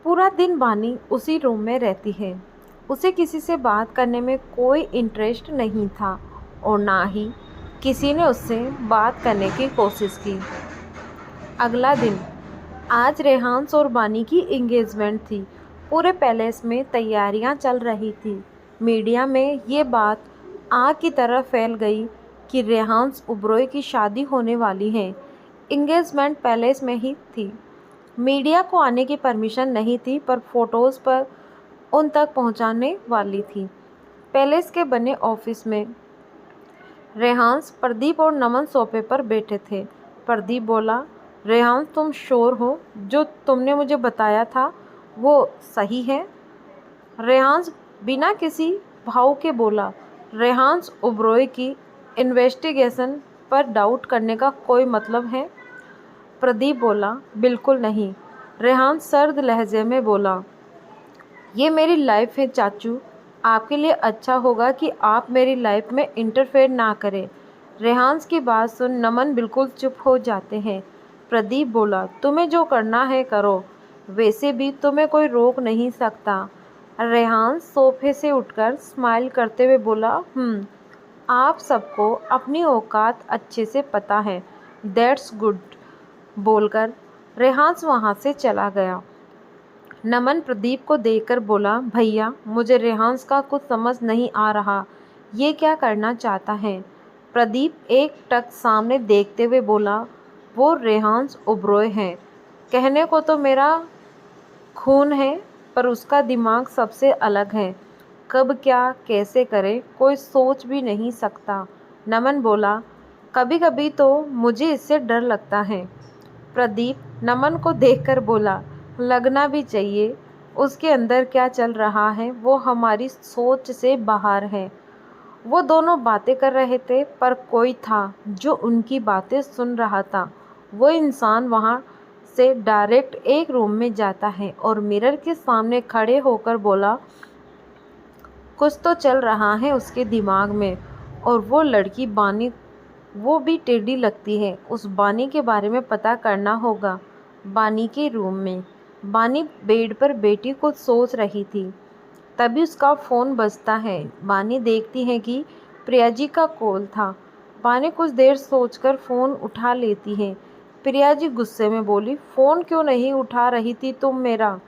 पूरा दिन बानी उसी रूम में रहती है। उसे किसी से बात करने में कोई इंटरेस्ट नहीं था और ना ही किसी ने उससे बात करने की कोशिश की। अगला दिन, आज रेहान्स और बानी की एंगेजमेंट थी। पूरे पैलेस में तैयारियां चल रही थी। मीडिया में ये बात आग की तरह फैल गई कि रेहान्स उबरोई की शादी होने वाली है। एंगेजमेंट पैलेस में ही थी। मीडिया को आने की परमिशन नहीं थी, पर फोटोज़ पर उन तक पहुंचाने वाली थी। पैलेस के बने ऑफिस में रेहान्स, प्रदीप और नमन सोफे पर बैठे थे। प्रदीप बोला, रेहान्स, तुम श्योर हो जो तुमने मुझे बताया था वो सही है? रेहान्स बिना किसी भाव के बोला। रेहान्स ओबरॉय की इन्वेस्टिगेशन पर डाउट करने का कोई मतलब है? प्रदीप बोला, बिल्कुल नहीं। रेहान्स सर्द लहजे में बोला, ये मेरी लाइफ है चाचू। आपके लिए अच्छा होगा कि आप मेरी लाइफ में इंटरफेयर ना करें। रेहान्स की बात सुन नमन बिल्कुल चुप हो जाते हैं। प्रदीप बोला, तुम्हें जो करना है करो, वैसे भी तुम्हें कोई रोक नहीं सकता। रेहान्स सोफे से उठकर स्माइल करते हुए बोला, आप सबको अपनी औकात अच्छे से पता है। That's good. बोलकर रेहान्स वहाँ से चला गया। नमन प्रदीप को देखकर बोला, भैया, मुझे रेहान्स का कुछ समझ नहीं आ रहा। ये क्या करना चाहता है? प्रदीप एक टक सामने देखते हुए बोला, वो रेहान्स ओबरॉय है। कहने को तो मेरा खून है, पर उसका दिमाग सबसे अलग है। कब क्या कैसे करे कोई सोच भी नहीं सकता। नमन बोला, कभी कभी तो मुझे इससे डर लगता है। प्रदीप नमन को देखकर बोला, लगना भी चाहिए। उसके अंदर क्या चल रहा है वो हमारी सोच से बाहर है। वो दोनों बातें कर रहे थे, पर कोई था जो उनकी बातें सुन रहा था। वो इंसान वहाँ से डायरेक्ट एक रूम में जाता है और मिरर के सामने खड़े होकर बोला, कुछ तो चल रहा है उसके दिमाग में। और वो लड़की बानी, वो भी टेढ़ी लगती है। उस बानी के बारे में पता करना होगा। बानी के रूम में बानी बेड पर बैठी कुछ सोच रही थी। तभी उसका फ़ोन बजता है। बानी देखती है कि प्रिया जी का कॉल था। बानी कुछ देर सोचकर फ़ोन उठा लेती है। प्रिया जी गुस्से में बोली, फ़ोन क्यों नहीं उठा रही थी तुम मेरा?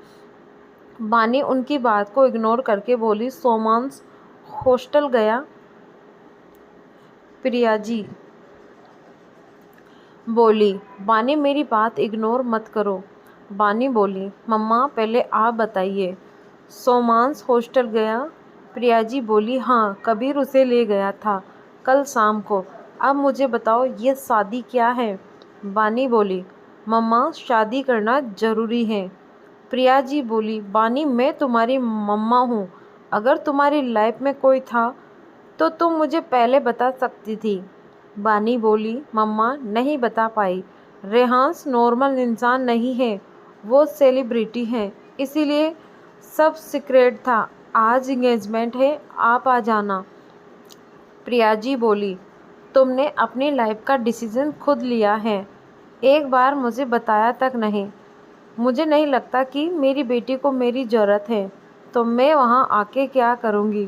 बानी उनकी बात को इग्नोर करके बोली, सोमांस हॉस्टल गया। प्रिया जी बोली, बानी मेरी बात इग्नोर मत करो। बानी बोली, मम्मा पहले आप बताइए। सोमांस हॉस्टल गया? प्रिया जी बोली, हाँ, कबीर उसे ले गया था कल शाम को। अब मुझे बताओ ये शादी क्या है? बानी बोली, मम्मा शादी करना ज़रूरी है। प्रिया जी बोली, बानी मैं तुम्हारी मम्मा हूँ। अगर तुम्हारी लाइफ में कोई था तो तुम मुझे पहले बता सकती थी। बानी बोली, मम्मा नहीं बता पाई। रेहान्स नॉर्मल इंसान नहीं है, वो सेलिब्रिटी है, इसीलिए सब सीक्रेट था। आज इंगेजमेंट है, आप आ जाना। प्रिया जी बोली, तुमने अपनी लाइफ का डिसीजन खुद लिया है, एक बार मुझे बताया तक नहीं। मुझे नहीं लगता कि मेरी बेटी को मेरी ज़रूरत है, तो मैं वहाँ आके क्या करूँगी?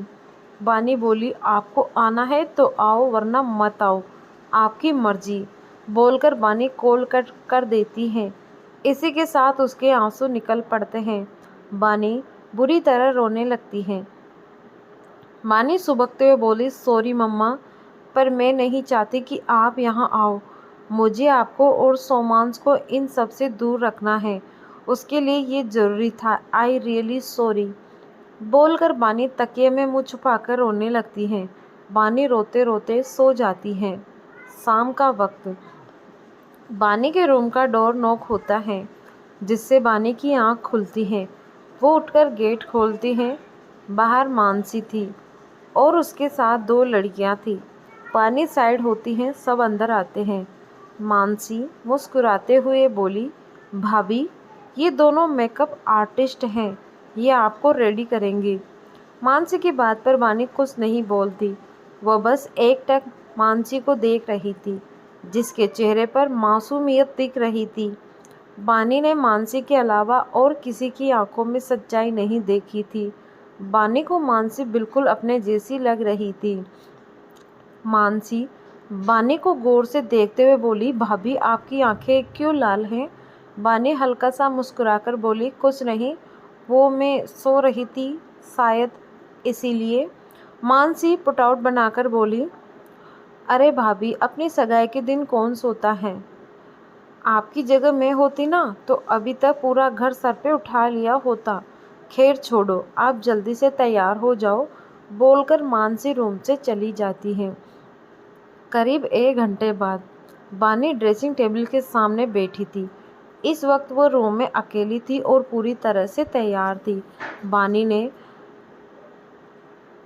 बानी बोली, आपको आना है तो आओ वरना मत आओ, आपकी मर्जी। बोलकर बानी कॉल कट कर देती है। इसी के साथ उसके आंसू निकल पड़ते हैं। बानी बुरी तरह रोने लगती है। बानी सुबकते हुए बोली, सॉरी मम्मा, पर मैं नहीं चाहती कि आप यहाँ आओ। मुझे आपको और सोमांस को इन सब से दूर रखना है। उसके लिए ये ज़रूरी था। I really sorry. बोलकर बानी तकिए में मुँह छुपाकर रोने लगती है। बानी रोते रोते सो जाती है। शाम का वक्त, बानी के रूम का डोर नॉक होता है, जिससे बानी की आंख खुलती है। वो उठकर गेट खोलती है। बाहर मानसी थी और उसके साथ दो लड़कियां थी। बानी साइड होती हैं, सब अंदर आते हैं। मानसी मुस्कुराते हुए बोली, भाभी, ये दोनों मेकअप आर्टिस्ट हैं, ये आपको रेडी करेंगी। मानसी की बात पर बानी कुछ नहीं बोलती। वह बस एक टक मानसी को देख रही थी, जिसके चेहरे पर मासूमियत दिख रही थी। बानी ने मानसी के अलावा और किसी की आंखों में सच्चाई नहीं देखी थी। बानी को मानसी बिल्कुल अपने जैसी लग रही थी। मानसी बानी को गौर से देखते हुए बोली, भाभी आपकी आंखें क्यों लाल हैं? बानी हल्का सा मुस्कुराकर बोली, कुछ नहीं, वो मैं सो रही थी शायद इसीलिए। मानसी पुटआउट बनाकर बोली, अरे भाभी अपनी सगाई के दिन कौन सोता है? आपकी जगह मैं होती ना तो अभी तक पूरा घर सर पे उठा लिया होता। खैर छोड़ो, आप जल्दी से तैयार हो जाओ, बोलकर मानसी रूम से चली जाती है। करीब 1 घंटे बाद बानी ड्रेसिंग टेबल के सामने बैठी थी। इस वक्त वो रूम में अकेली थी और पूरी तरह से तैयार थी। बानी ने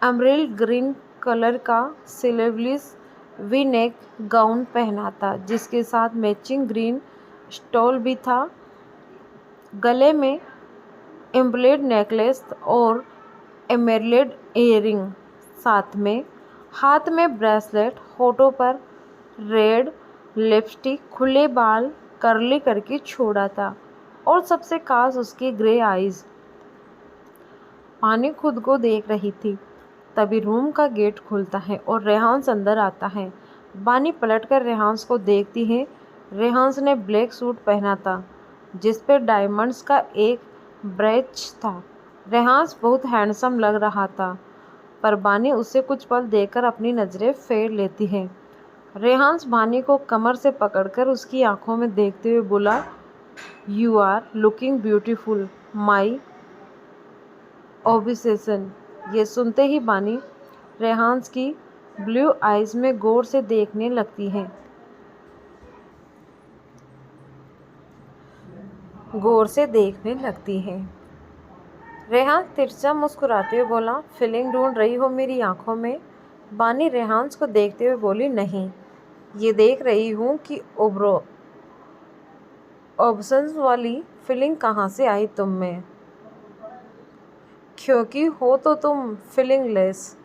एमराल्ड ग्रीन कलर का स्लीवलेस वी नेक गाउन पहना था, जिसके साथ मैचिंग ग्रीन स्टोल भी था। गले में एम्बलेड नेकलेस और एमराल्ड ईयरिंग, साथ में हाथ में ब्रेसलेट, होठों पर रेड लिपस्टिक, खुले बाल कर्ली करके छोड़ा था और सबसे खास उसकी ग्रे आईज। पानी खुद को देख रही थी। तभी रूम का गेट खुलता है और रेहांस अंदर आता है। बानी पलटकर रेहांस को देखती है। रेहांस ने ब्लैक सूट पहना था जिस पर डायमंड्स का एक ब्रैच था। रेहांस बहुत हैंडसम लग रहा था, पर बानी उसे कुछ पल देखकर अपनी नज़रें फेर लेती है। रेहांस बानी को कमर से पकड़कर उसकी आंखों में देखते हुए बोला, you are looking beautiful my obsession. ये सुनते ही बानी रेहांस की ब्लू आइज़ में गौर से देखने लगती है। रेहांस तिरछा मुस्कुराते हुए बोला, फीलिंग ढूंढ रही हो मेरी आंखों में? बानी रेहांस को देखते हुए बोली, नहीं, ये देख रही हूँ कि ऑब्सेशन वाली फीलिंग कहाँ से आई तुम में, क्योंकि हो तो तुम फीलिंगलेस।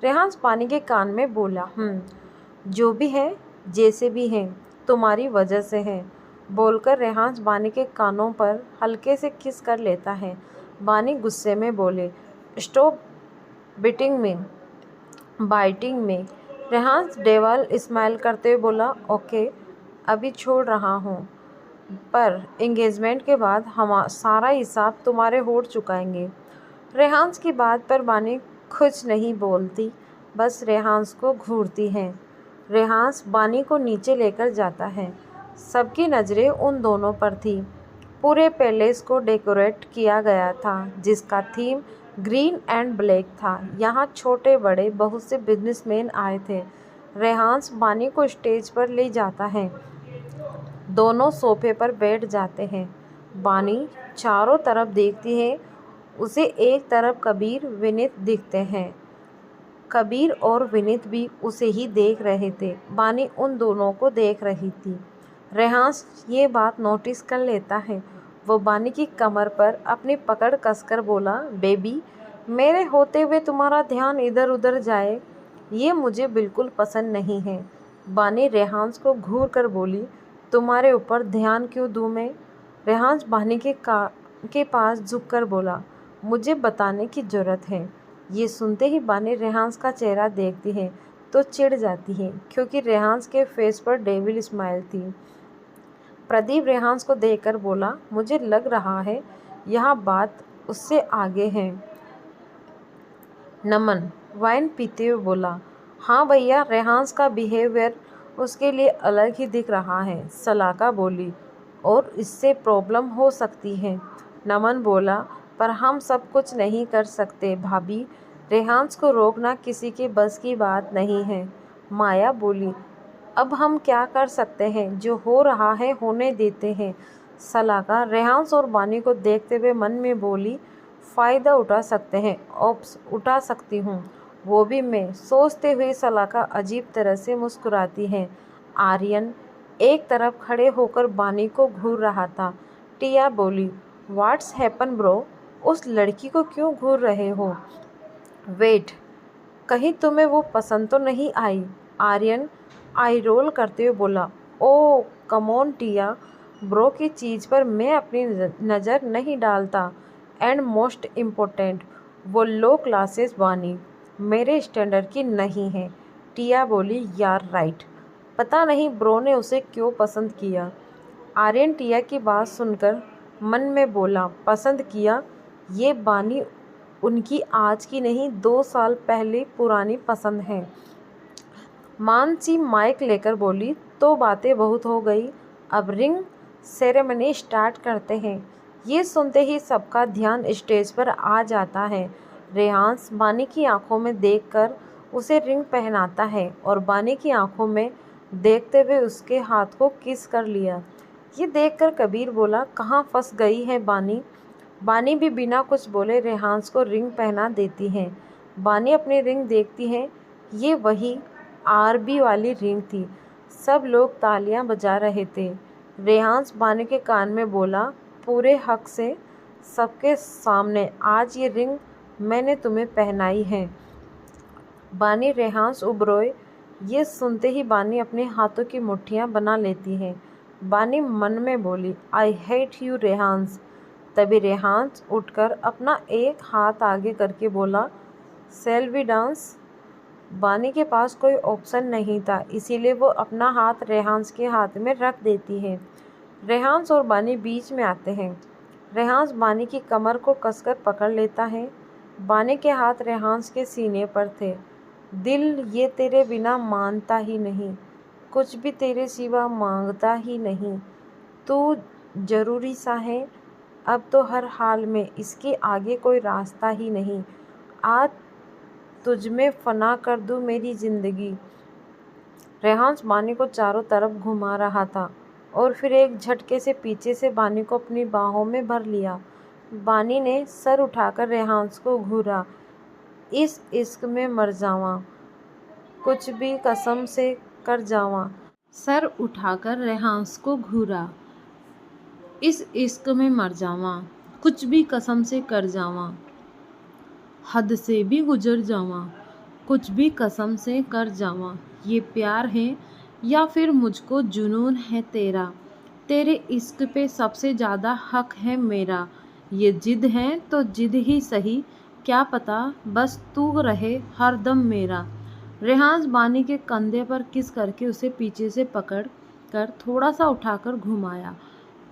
रेहांस बानी के कान में बोला, जो भी है, जैसे भी है, तुम्हारी वजह से है। बोलकर रेहांस बानी के कानों पर हल्के से किस कर लेता है। बानी गुस्से में बोले, स्टॉप बाइटिंग में। रेहांस डेवल स्माइल करते हुए बोला, ओके, अभी छोड़ रहा हूँ, पर एंगेजमेंट के बाद हम सारा हिसाब तुम्हारे होड़ चुकाएंगे। रेहांस की बात पर बानी कुछ नहीं बोलती, बस रेहांस को घूरती है। रेहांस बानी को नीचे लेकर जाता है। सबकी नज़रें उन दोनों पर थी। पूरे पैलेस को डेकोरेट किया गया था, जिसका थीम ग्रीन एंड ब्लैक था। यहाँ छोटे बड़े बहुत से बिजनेसमैन आए थे। रेहांस बानी को स्टेज पर ले जाता है। दोनों सोफे पर बैठ जाते हैं। बानी चारों तरफ देखती है। उसे एक तरफ कबीर विनीत दिखते हैं। कबीर और विनीत भी उसे ही देख रहे थे। बानी उन दोनों को देख रही थी। रेहांस ये बात नोटिस कर लेता है। वो बानी की कमर पर अपनी पकड़ कसकर बोला, बेबी, मेरे होते हुए तुम्हारा ध्यान इधर उधर जाए, ये मुझे बिल्कुल पसंद नहीं है। बानी रेहांस को घूर कर बोली, तुम्हारे ऊपर ध्यान क्यों दूँ मैं? रेहांस बानी के पास झुककर बोला, मुझे बताने की ज़रूरत है। ये सुनते ही बानी रेहांस का चेहरा देखती है तो चिढ़ जाती है, क्योंकि रेहांस के फेस पर डेविल स्माइल थी। प्रदीप रेहांस को देखकर बोला, मुझे लग रहा है यह बात उससे आगे है। नमन वाइन पीते हुए बोला, हाँ भैया, रेहांस का बिहेवियर उसके लिए अलग ही दिख रहा है। सलाका बोली, और इससे प्रॉब्लम हो सकती है। नमन बोला, पर हम सब कुछ नहीं कर सकते भाभी। रेहांस को रोकना किसी के बस की बात नहीं है। माया बोली, अब हम क्या कर सकते हैं, जो हो रहा है होने देते हैं। सलाका रेहांस और बानी को देखते हुए मन में बोली, फ़ायदा उठा सकते हैं, ओप्स उठा सकती हूँ, वो भी मैं। सोचते हुए सलाका अजीब तरह से मुस्कुराती है। आर्यन एक तरफ खड़े होकर बानी को घूर रहा था। टिया बोली, व्हाट्स हैपन ब्रो? उस लड़की को क्यों घूर रहे हो? वेट, कहीं तुम्हें वो पसंद तो नहीं आई? आर्यन आई रोल करते हुए बोला, ओ कम ऑन टिया, ब्रो की चीज़ पर मैं अपनी नज़र नहीं डालता। एंड मोस्ट इम्पोर्टेंट, वो लो क्लासेस बानी मेरे स्टैंडर्ड की नहीं है। टिया बोली, यार राइट। पता नहीं ब्रो ने उसे क्यों पसंद किया। आर्यन टिया की बात सुनकर मन में बोला, पसंद किया? ये बानी उनकी आज की नहीं 2 साल पहले पुरानी पसंद है। मानसी माइक लेकर बोली, तो बातें बहुत हो गई, अब रिंग सेरेमनी स्टार्ट करते हैं। ये सुनते ही सबका ध्यान स्टेज पर आ जाता है। रेहांस बानी की आंखों में देखकर उसे रिंग पहनाता है और बानी की आंखों में देखते हुए उसके हाथ को किस कर लिया। ये देखकर कबीर बोला, कहाँ फंस गई है बानी? बानी भी बिना कुछ बोले रेहांस को रिंग पहना देती है। बानी अपनी रिंग देखती है, ये वही आरबी वाली रिंग थी। सब लोग तालियां बजा रहे थे। रेहांस बानी के कान में बोला, पूरे हक से सबके सामने आज ये रिंग मैंने तुम्हें पहनाई है। बानी रेहांस उबरोए। ये सुनते ही बानी अपने हाथों की मुट्ठियां बना लेती है। बानी मन में बोली, आई हेट यू रेहांस। तभी रेहांस उठकर अपना एक हाथ आगे करके बोला, शैल वी डांस? बानी के पास कोई ऑप्शन नहीं था, इसीलिए वो अपना हाथ रेहांस के हाथ में रख देती है। रेहांस और बानी बीच में आते हैं। रेहांस बानी की कमर को कसकर पकड़ लेता है। बानी के हाथ रेहांस के सीने पर थे। दिल ये तेरे बिना मानता ही नहीं, कुछ भी तेरे सिवा मांगता ही नहीं। तू ज़रूरी सा है अब तो हर हाल में, इसके आगे कोई रास्ता ही नहीं। आज तुझमें फना कर दूँ मेरी ज़िंदगी। रेहांस बानी को चारों तरफ घुमा रहा था और फिर एक झटके से पीछे से बानी को अपनी बाहों में भर लिया। बानी ने सर उठाकर रेहांस को घूरा, इस इश्क में मर जावां, कुछ भी कसम से कर जावां। सर उठाकर रेहांस को घूरा, इस इश्क में मर जावां, कुछ भी कसम से कर जावां, हद से भी गुजर जावां, कुछ भी कसम से कर जावां। ये प्यार है या फिर मुझको जुनून है तेरा, तेरे इश्क पे सबसे ज़्यादा हक है मेरा। ये जिद है तो जिद ही सही, क्या पता बस तू रहे हर दम मेरा। रेहांस बानी के कंधे पर किस करके उसे पीछे से पकड़ कर थोड़ा सा उठाकर घुमाया।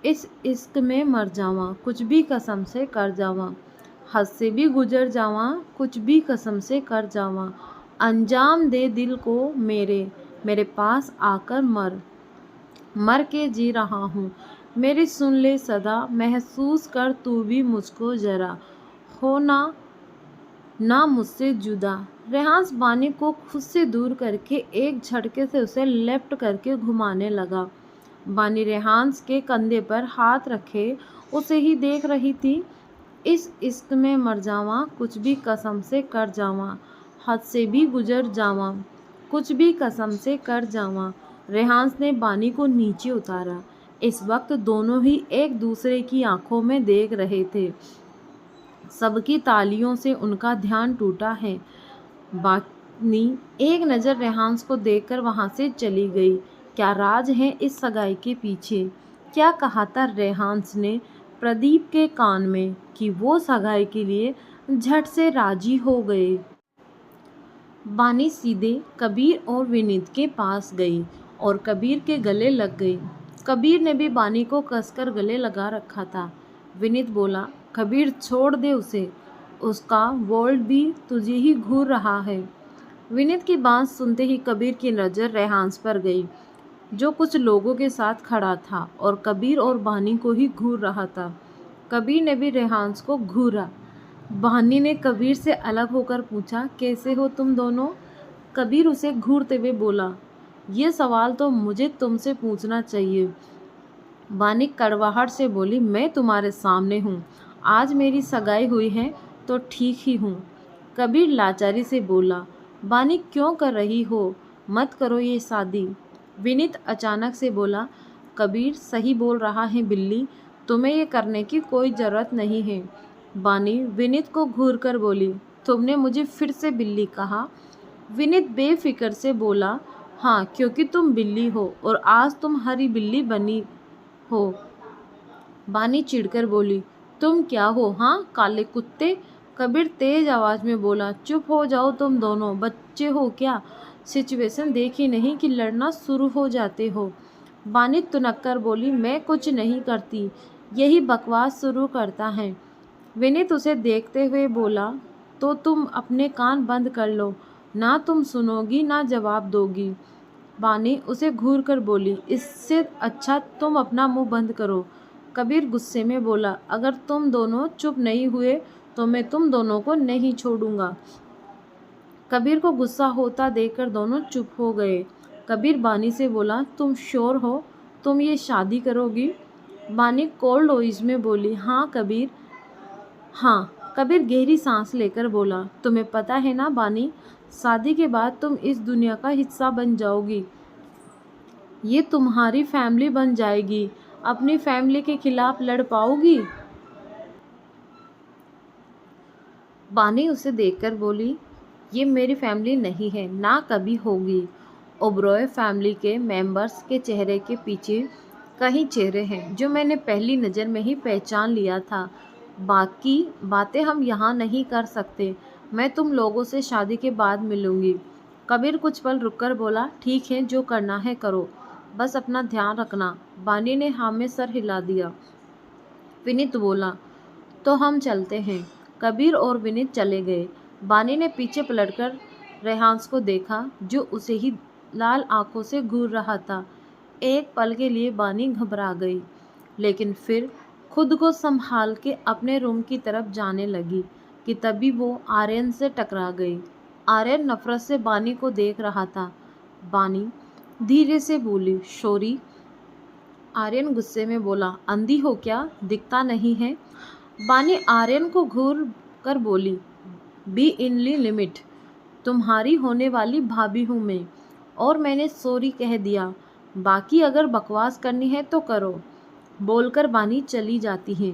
इस इश्क में मर जावां, कुछ भी कसम से कर जावां, हद से भी गुजर जावां, कुछ भी कसम से कर जावां। अंजाम दे दिल को मेरे, मेरे पास आकर मर, मर के जी रहा हूँ, मेरी सुन ले सदा, महसूस कर तू भी मुझको ज़रा, हो ना मुझसे जुदा। रेहांस बानी को खुद से दूर करके एक झटके से उसे लेफ्ट करके घुमाने लगा। बानी रेहांस के कंधे पर हाथ रखे उसे ही देख रही थी। इस इश्क में मर जावां, कुछ भी कसम से कर जावां, हद से भी गुजर जावां, कुछ भी कसम से कर जावां। रेहांस ने बानी को नीचे उतारा। इस वक्त दोनों ही एक दूसरे की आंखों में देख रहे थे। सबकी तालियों से उनका ध्यान टूटा है। बानी एक नज़र रेहांस को देखकर वहां से चली गई। क्या राज है इस सगाई के पीछे? क्या कहा था रेहांस ने प्रदीप के कान में कि वो सगाई के लिए झट से राजी हो गए। बानी सीधे कबीर और विनीत के पास गई और कबीर के गले लग गई। कबीर ने भी बानी को कसकर गले लगा रखा था। विनीत बोला, कबीर छोड़ दे उसे, उसका वर्ल्ड भी तुझे ही घूर रहा है। विनीत की बात सुनते ही कबीर की नज़र रेहांस पर गई, जो कुछ लोगों के साथ खड़ा था और कबीर और बानी को ही घूर रहा था। कबीर ने भी रेहांस को घूरा। बानी ने कबीर से अलग होकर पूछा, कैसे हो तुम दोनों? कबीर उसे घूरते हुए बोला, ये सवाल तो मुझे तुमसे पूछना चाहिए। बानी कड़वाहट से बोली, मैं तुम्हारे सामने हूँ, आज मेरी सगाई हुई है तो ठीक ही हूँ। कबीर लाचारी से बोला, बानी क्यों कर रही हो, मत करो ये शादी। विनीत अचानक से बोला, कबीर सही बोल रहा है बिल्ली, तुम्हें ये करने की कोई ज़रूरत नहीं है। बानी विनीत को घूर कर बोली, तुमने मुझे फिर से बिल्ली कहा? विनीत बेफिक्र से बोला, हाँ क्योंकि तुम बिल्ली हो और आज तुम हरी बिल्ली बनी हो। बानी चिढ़कर बोली, तुम क्या हो हाँ काले कुत्ते? कबीर तेज आवाज में बोला, चुप हो जाओ तुम दोनों, बच्चे हो क्या? सिचुएशन देखी नहीं कि लड़ना शुरू हो जाते हो। बानी तुनक कर बोली, मैं कुछ नहीं करती, यही बकवास शुरू करता है। विनीत उसे देखते हुए बोला, तो तुम अपने कान बंद कर लो, ना तुम सुनोगी ना जवाब दोगी। बानी उसे घूर कर बोली, इससे अच्छा तुम अपना मुंह बंद करो। कबीर गुस्से में बोला, अगर तुम दोनों चुप नहीं हुए तो मैं तुम दोनों को नहीं छोड़ूंगा। कबीर को गुस्सा होता देखकर दोनों चुप हो गए। कबीर बानी से बोला, तुम श्योर हो तुम ये शादी करोगी? बानी कोल्ड वॉइस में बोली, हाँ कबीर, हाँ। कबीर गहरी सांस लेकर बोला, तुम्हें पता है ना बानी, शादी के बाद तुम इस दुनिया का हिस्सा बन जाओगी, ये तुम्हारी फैमिली बन जाएगी। अपनी फैमिली के खिलाफ लड़ पाओगी? बानी उसे देखकर बोली, ये मेरी फैमिली नहीं है, ना कभी होगी। ओबरॉय फैमिली के मेंबर्स के चेहरे के पीछे कई चेहरे हैं जो मैंने पहली नज़र में ही पहचान लिया था। बाकी बातें हम यहाँ नहीं कर सकते, मैं तुम लोगों से शादी के बाद मिलूंगी। कबीर कुछ पल रुककर बोला, ठीक है, जो करना है करो, बस अपना ध्यान रखना। बानी ने हाँ में सर हिला दिया। विनीत बोला, तो हम चलते हैं। कबीर और विनीत चले गए। बानी ने पीछे पलटकर रेहान्स को देखा जो उसे ही लाल आंखों से घूर रहा था। एक पल के लिए बानी घबरा गई, लेकिन फिर खुद को संभाल के अपने रूम की तरफ जाने लगी कि तभी वो आर्यन से टकरा गई। आर्यन नफरत से बानी को देख रहा था। बानी धीरे से बोली, शोरी। आर्यन गुस्से में बोला, अंधी हो क्या, दिखता नहीं है? बानी आर्यन को घूर कर बोली, बी इनली लिमिट, तुम्हारी होने वाली भाभी हूँ मैं, और मैंने सॉरी कह दिया, बाकी अगर बकवास करनी है तो करो। बोलकर बानी चली जाती है।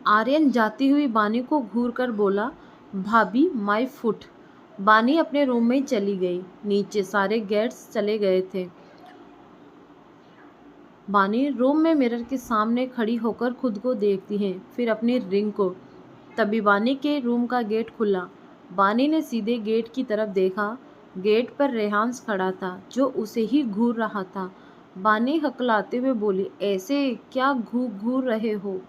आर्यन जाती हुई बानी को घूर कर बोला, भाभी माय फुट। बानी अपने रूम में चली गई। नीचे सारे गेट्स चले गए थे। बानी रूम में मिरर के सामने खड़ी होकर खुद को देखती है, फिर अपनी रिंग को। तभी बानी के रूम का गेट खुला। बानी ने सीधे गेट की तरफ देखा। गेट पर रेहान्स खड़ा था जो उसे ही घूर रहा था। बानी हकलाते हुए बोली, ऐसे क्या घूर रहे हो?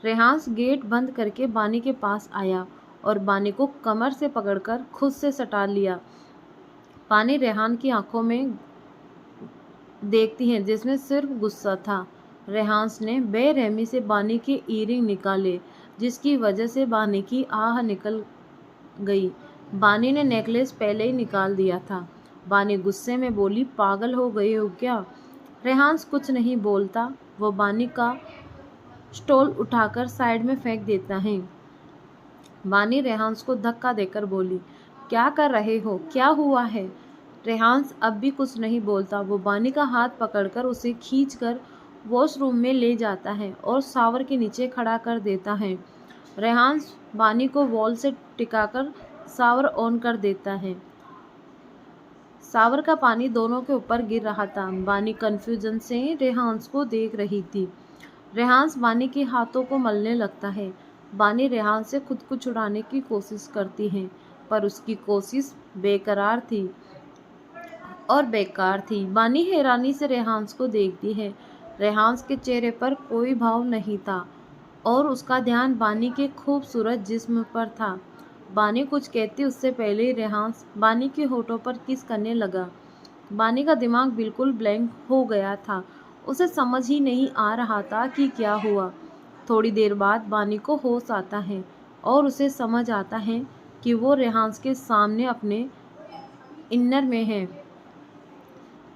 रेहान्स गेट बंद करके बानी के पास आया और बानी को कमर से पकड़कर खुद से सटा लिया। बानी रेहान की आंखों में देखती हैं जिसमें सिर्फ गुस्सा था। रेहान्स ने बेरहमी से बानी के ईयरिंग निकाले, जिसकी वजह से बानी की आह निकल गई। बानी ने नेकलेस पहले ही निकाल दिया था। बानी गुस्से में बोली, पागल हो गए हो क्या? रेहान्स कुछ नहीं बोलता। वो बानी का स्टॉल उठाकर साइड में फेंक देता है। बानी रेहान्स को धक्का देकर बोली, क्या कर रहे हो, क्या हुआ है? रेहान्स अब भी कुछ नहीं बोलता। वो बानी का हाथ पकड़कर उसे खींचकर वॉशरूम में ले जाता है और शावर के नीचे खड़ा कर देता है। रेहान्स बानी को वॉल से टिकाकर शावर ऑन कर देता है। शावर का पानी दोनों के ऊपर गिर रहा था। बानी कन्फ्यूजन से रेहान्स को देख रही थी। रेहान्स बानी के हाथों को मलने लगता है। बानी रेहान्स से खुद को छुड़ाने की कोशिश करती है, पर उसकी कोशिश बेकरार थी और बेकार थी। बानी हैरानी से रेहान्स को देखती है। रेहान्स के चेहरे पर कोई भाव नहीं था और उसका ध्यान बानी के खूबसूरत जिस्म पर था। बानी कुछ कहती उससे पहले ही रेहान्स बानी के होठों पर किस करने लगा। बानी का दिमाग बिल्कुल ब्लैंक हो गया था। उसे समझ ही नहीं आ रहा था कि क्या हुआ। थोड़ी देर बाद बानी को होश आता है और उसे समझ आता है कि वो रेहान्स के सामने अपने इनर में है।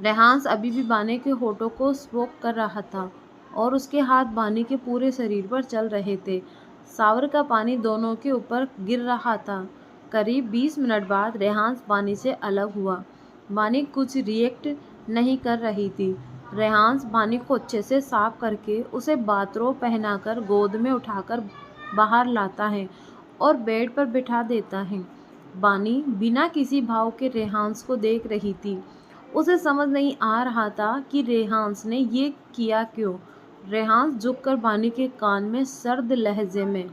रेहान्स अभी भी बानी के होठों को स्पोक कर रहा था और उसके हाथ बानी के पूरे शरीर पर चल रहे थे। शावर का पानी दोनों के ऊपर गिर रहा था। करीब 20 मिनट बाद रेहान्स बानी से अलग हुआ। बानी कुछ रिएक्ट नहीं कर रही थी। रेहान्स बानी को अच्छे से साफ करके उसे बाथरोब पहनाकर गोद में उठाकर बाहर लाता है और बेड पर बिठा देता है। बानी बिना किसी भाव के रेहान्स को देख रही थी। उसे समझ नहीं आ रहा था कि रेहांस ने ये किया क्यों। रेहांस झुककर बानी के कान में सर्द लहजे में,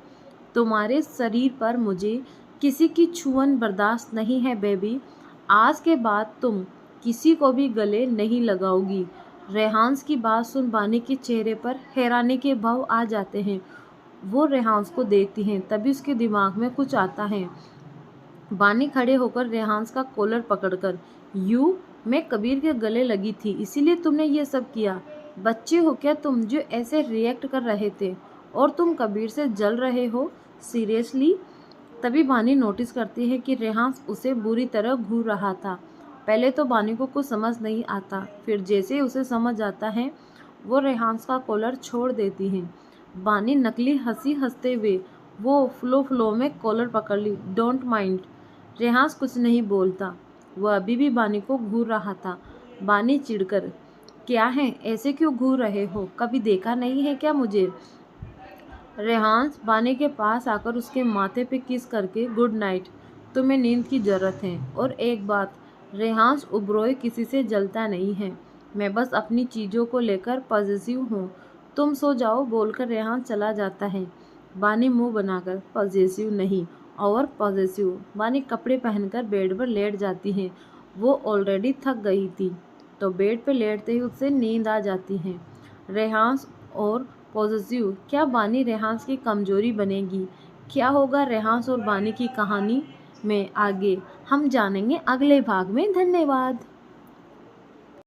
तुम्हारे शरीर पर मुझे किसी की छुअन बर्दाश्त नहीं है बेबी। आज के बाद तुम किसी को भी गले नहीं लगाओगी। रेहांस की बात सुन बानी के चेहरे पर हैरानी के भाव आ जाते हैं। वो रेहांस को देखती हैं, तभी उसके दिमाग में कुछ आता है। बानी खड़े होकर रेहांस का कॉलर पकड़कर, मैं कबीर के गले लगी थी, इसीलिए तुमने ये सब किया। बच्चे हो क्या तुम जो ऐसे रिएक्ट कर रहे थे? और तुम कबीर से जल रहे हो? सीरियसली? तभी बानी नोटिस करती है कि रेहांस उसे बुरी तरह घूर रहा था। पहले तो बानी को कुछ समझ नहीं आता, फिर जैसे उसे समझ आता है वो रेहांस का कॉलर छोड़ देती है। बानी नकली हंसी हंसते हुए वो फ्लो में कॉलर पकड़ ली। Don't mind. रेहांस कुछ नहीं बोलता, वह अभी भी बानी को घूर रहा था। बानी चिढ़कर, क्या है, ऐसे क्यों घूर रहे हो? कभी देखा नहीं है क्या मुझे? रेहांस बानी के पास आकर उसके माथे पे किस करके, गुड नाइट, तुम्हें नींद की ज़रूरत है। और एक बात, रेहांस उबरोए किसी से जलता नहीं है, मैं बस अपनी चीज़ों को लेकर पॉजिटिव हूँ। तुम सो जाओ बोलकर रेहांस चला जाता है। बानी मुंह बनाकर, पॉजिटिव नहीं और पॉजिटिव। बानी कपड़े पहनकर बेड पर लेट जाती है। वो ऑलरेडी थक गई थी, तो बेड पर लेटते ही उससे नींद आ जाती है। रेहांस और पॉजिटिव, क्या बानी रेहांस की कमजोरी बनेगी? क्या होगा रेहांस और बानी की कहानी में आगे हम जानेंगे अगले भाग में। धन्यवाद।